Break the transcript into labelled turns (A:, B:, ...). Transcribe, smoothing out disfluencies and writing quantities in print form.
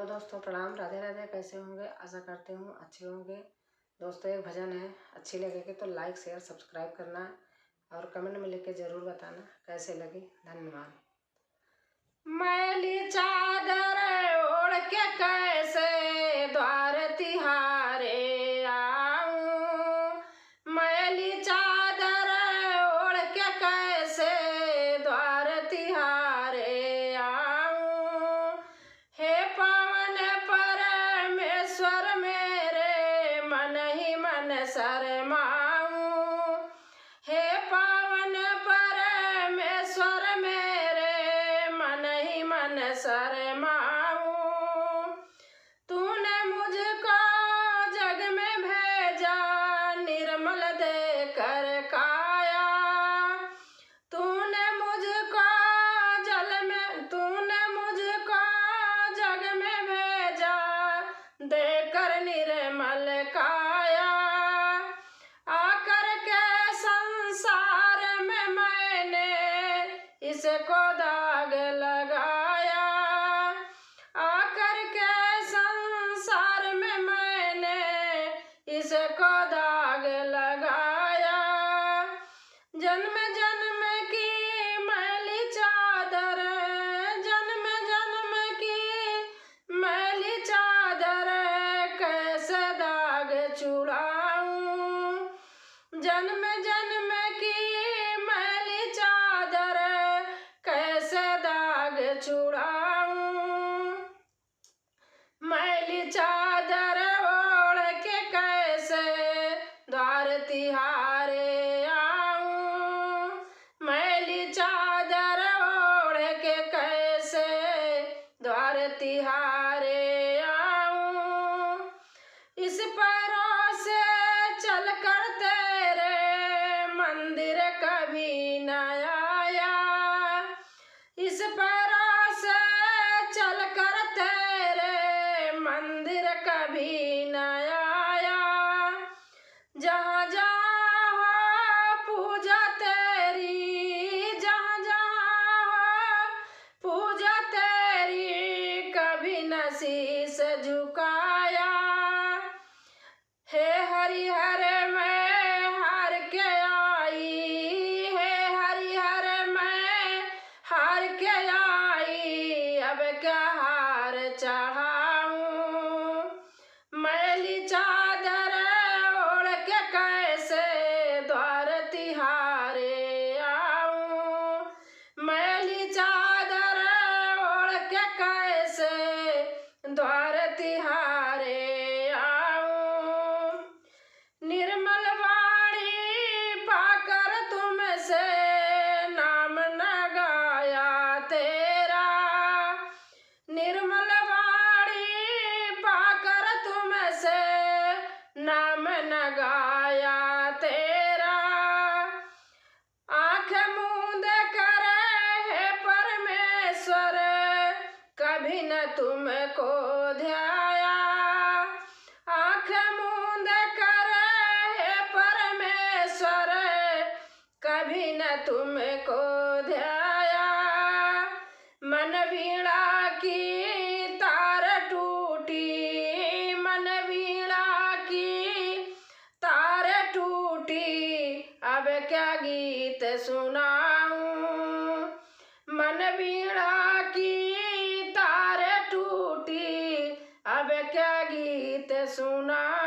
A: Hello दोस्तों, प्रणाम। राधे राधे। कैसे होंगे? आशा करते हूँ अच्छे होंगे। दोस्तों, एक भजन है, अच्छी लगेगी तो लाइक शेयर सब्सक्राइब करना और कमेंट में लिख के ज़रूर बताना कैसे लगी। धन्यवाद। मैली चादर ओढ़ के कैसे द्वार तिहारे आऊं, मैली चादर ओढ़ के कैसे द्वार तिहारे आऊं। हे पावन परमेश्वर मेरे मन ही मन शरमाऊं। हे पावन परमेश्वर मेरे मन ही मन शरमाऊं। तूने मुझको जग में भेजा निर्मल देकर काया। तूने मुझको जग में भेजा देकर निर्मल काया। आकर के संसार में मैंने इसको दाग लगाया। आकर के संसार में मैंने इसको दाग लगाया। जन्म जन्म की मैली चादर, जन्म जन्म की मैली चादर कैसे दाग छुड़ाऊं। जन्म जन्म की मैली चादर कैसे दाग छुड़ाऊं। मैली चादर ओढ़ के कैसे द्वार तिहारे आऊं। मैली चादर ओढ़ के कैसे द्वार तिहारे आऊं। इस पैरों से चल कर तेरे मंदिर कभी न आया। इस पैरों से चल कर तेरे मंदिर कभी न आया। जहाँ जहाँ हो पूजा तेरी, जहाँ जहाँ हो पूजा तेरी, कभी न शीश झुकाया। हे हरिहर मैं हार के आई, हे हरिहर मैं हार के आई, अब क्या हार चढ़ाऊं। मैली चादर ओढ़ के कैसे द्वार तिहारे आऊं। मैली चादर ओढ़ के कैसे द्वार तिहारे आऊं। निर्मल वाणी पाकर तुमसे नाम न गाया तेरा। निर्मल वाणी पाकर तुमसे नाम न गाया तेरा। आँख मूंद कर हे परमेश्वर कभी न तुमको ध्याया। आँख मूंद कर हे परमेश्वर कभी न तुमको ध्याया। मन वीणा की तार टूटी, मन वीणा की तार टूटी, अब क्या गीत सुनाऊं। मन वीणा की तार टूटी, अब क्या गीत सुना।